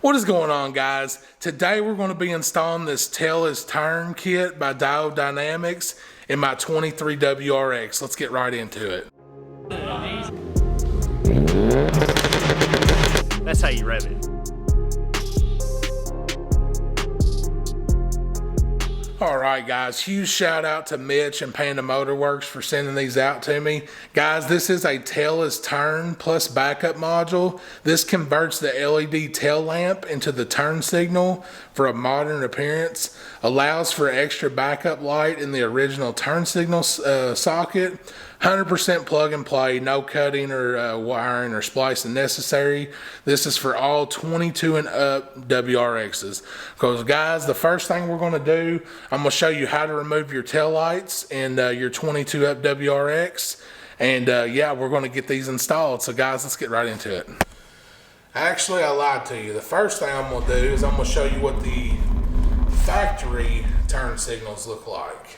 What is going on, guys? Today we're going to be installing this Tail is Turn kit by Diode Dynamics in my 23 WRX. Let's get right into it. That's how you rev it. Alright guys, huge shout out to Mitch and Panda Motorworks for sending these out to me. Guys, this is a Tail is Turn plus backup module. This converts the LED tail lamp into the turn signal for a modern appearance. Allows for extra backup light in the original turn signal socket. 100% plug and play, no cutting or wiring or splicing necessary. This is for all 22 and up WRXs. Because guys, the first thing we're going to do, I'm going to show you how to remove your tail lights in your 22 up WRX. And yeah, we're going to get these installed. So guys, let's get right into it. Actually, I lied to you. The first thing I'm going to do is I'm going to show you what the factory turn signals look like.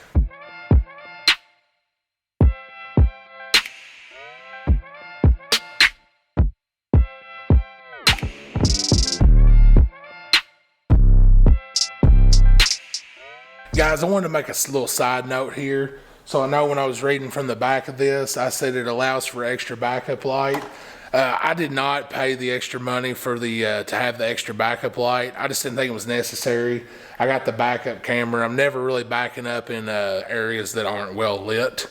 Guys, I wanted to make a little side note here. So I know when I was reading from the back of this, I said it allows for extra backup light. I did not pay the extra money for the to have the extra backup light. I just didn't think it was necessary. I got the backup camera. I'm never really backing up in areas that aren't well lit.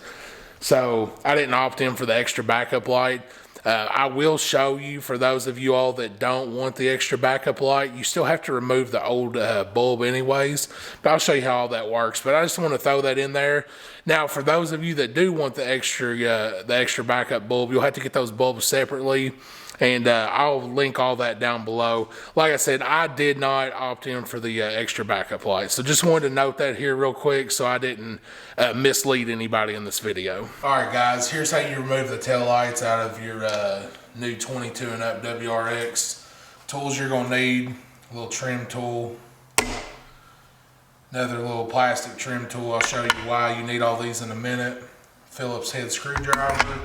So I didn't opt in for the extra backup light. I will show you, for those of you all that don't want the extra backup light, you still have to remove the old bulb anyways, but I'll show you how all that works. But I just want to throw that in there. Now, for those of you that do want the extra backup bulb, you'll have to get those bulbs separately, and I'll link all that down below. Like I said, I did not opt in for the extra backup light, so just wanted to note that here real quick so I didn't mislead anybody in this video. Alright guys, here's how you remove the tail lights out of your new 22 and up WRX. Tools you're going to need: a little trim tool, another little plastic trim tool. I'll show you why you need all these in a minute, Phillips head screwdriver,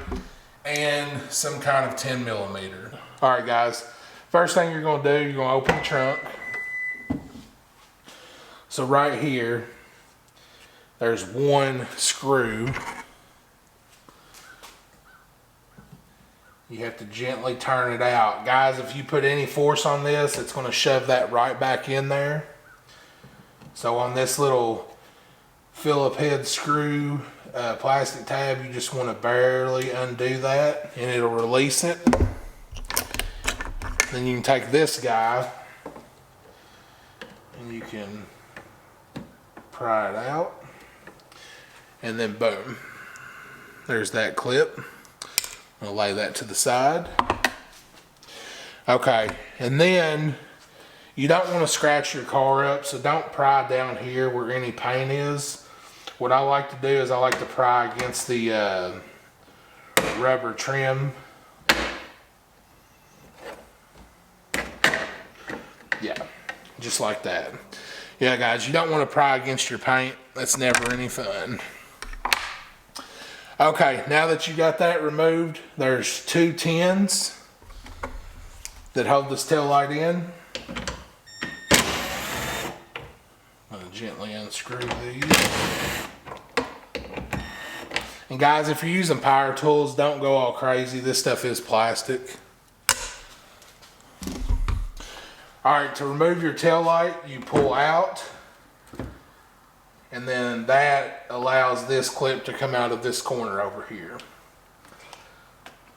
and some kind of 10 millimeter. Alright guys, first thing you're going to do, you're going to open the trunk. So right here, there's one screw. You have to gently turn it out. Guys, if you put any force on this, it's going to shove that right back in there. So on this little Phillips head screw plastic tab, you just want to barely undo that and it'll release it. Then you can take this guy and you can pry it out, and then boom, there's that clip. I'll lay that to the side. Okay, and then you don't want to scratch your car up, so don't pry down here where any paint is. What I like to do is I like to pry against the rubber trim. Yeah, just like that. Yeah guys, you don't want to pry against your paint. That's never any fun. Okay, now that you got that removed, there's two tins that hold this tail light in. I'm going to gently unscrew these. And guys, if you're using power tools, don't go all crazy. This stuff is plastic. Alright, to remove your tail light, you pull out, and then that allows this clip to come out of this corner over here.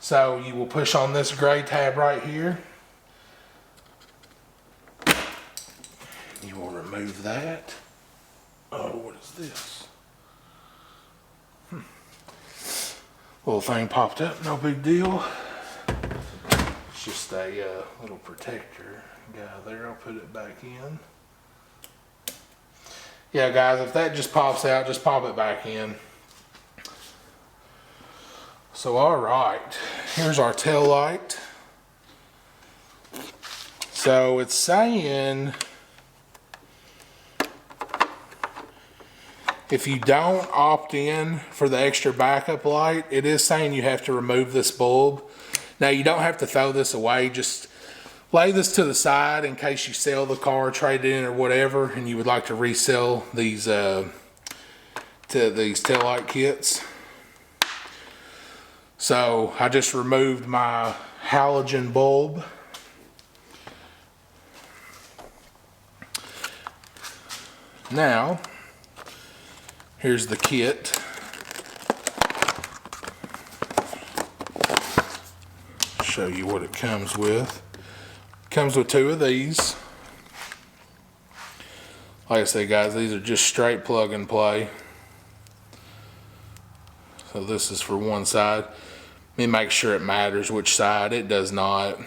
So you will push on this gray tab right here. You will remove that. Oh, what is this? Little thing popped up, no big deal. It's just a little protector guy there. I'll put it back in. Yeah guys, if that just pops out, just pop it back in. So alright, here's our tail light. So it's saying if you don't opt in for the extra backup light, it is saying you have to remove this bulb. Now you don't have to throw this away, just lay this to the side in case you sell the car, trade it in or whatever, and you would like to resell these taillight kits. So I just removed my halogen bulb. Now, here's the kit. Show you what it comes with. It comes with 2 of these. Like I say, guys, these are just straight plug and play. So this is for one side. Let me make sure it matters which side. It does not.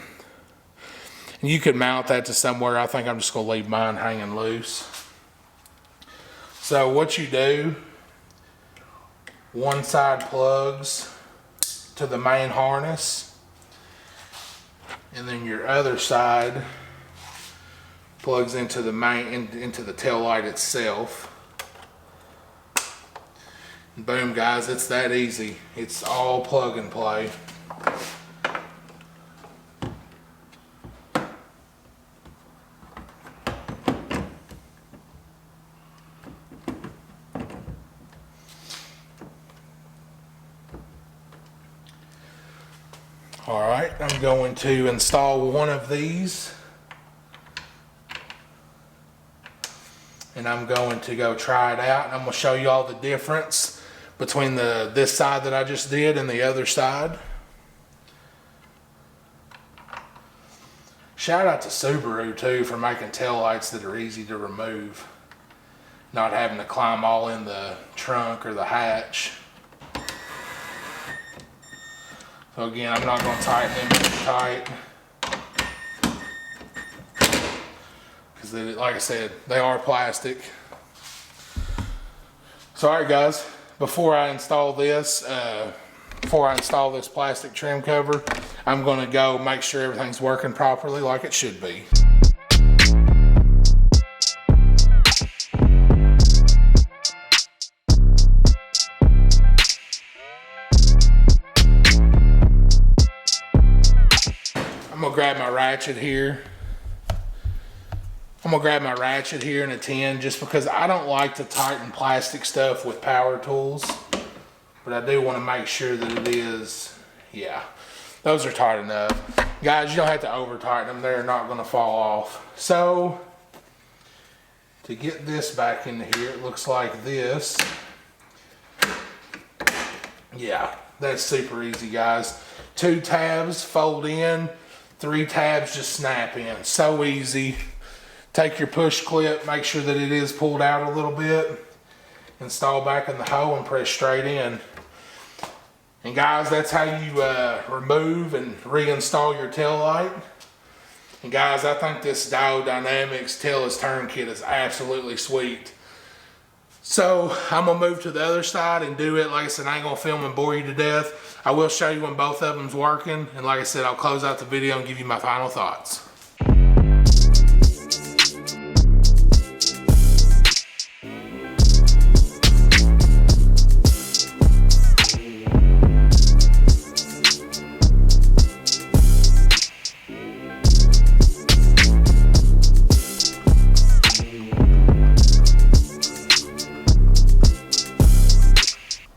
And you could mount that to somewhere. I think I'm just going to leave mine hanging loose. So what you do, one side plugs to the main harness, and then your other side plugs into the into the tail light itself. And boom, guys, it's that easy. It's all plug and play. All right, I'm going to install one of these, and I'm going to go try it out, and I'm going to show you all the difference between this side that I just did and the other side. Shout out to Subaru too for making taillights that are easy to remove, not having to climb all in the trunk or the hatch. So again, I'm not going to tighten them too tight, because like I said, they are plastic. So alright guys, before I install this plastic trim cover, I'm going to go make sure everything's working properly like it should be. I'm gonna grab my ratchet here. I'm gonna grab my ratchet here in a 10 just because I don't like to tighten plastic stuff with power tools, but I do want to make sure that it is, yeah, those are tight enough. Guys, you don't have to over tighten them, they're not gonna fall off. So to get this back into here, it looks like this. Yeah, that's super easy, guys. 2 tabs fold in, 3 tabs just snap in. So easy. Take your push clip, make sure that it is pulled out a little bit, install back in the hole and press straight in. And guys, that's how you remove and reinstall your tail light. And guys, I think this Diode Dynamics tailless turn kit is absolutely sweet. So I'm gonna move to the other side and do it. Like I said, I ain't gonna film and bore you to death. I will show you when both of them's working. And like I said, I'll close out the video and give you my final thoughts.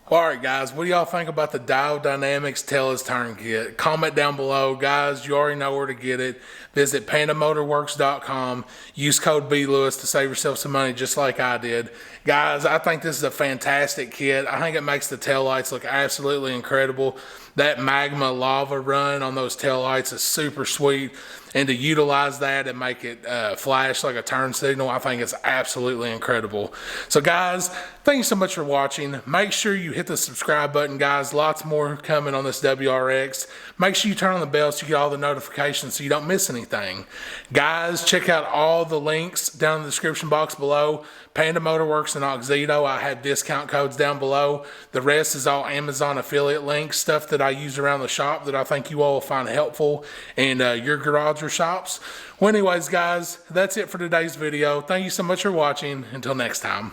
Alright guys, what do y'all think about the Diode Dynamics tailless turn kit? Comment down below. Guys, you already know where to get it. Visit pandamotorworks.com. Use code BLewis to save yourself some money just like I did. Guys, I think this is a fantastic kit. I think it makes the taillights look absolutely incredible. That magma lava run on those taillights is super sweet. And to utilize that and make it flash like a turn signal, I think it's absolutely incredible. So guys, thank you so much for watching. Make sure you hit the subscribe button, guys. Lots more coming on this WRX. Make sure you turn on the bell so you get all the notifications so you don't miss anything. Guys, check out all the links down in the description box below. Panda Motorworks and Oxito, I have discount codes down below. The rest is all Amazon affiliate links, stuff that I use around the shop that I think you all will find helpful in your garage or shops. Well, anyways, guys, that's it for today's video. Thank you so much for watching. Until next time.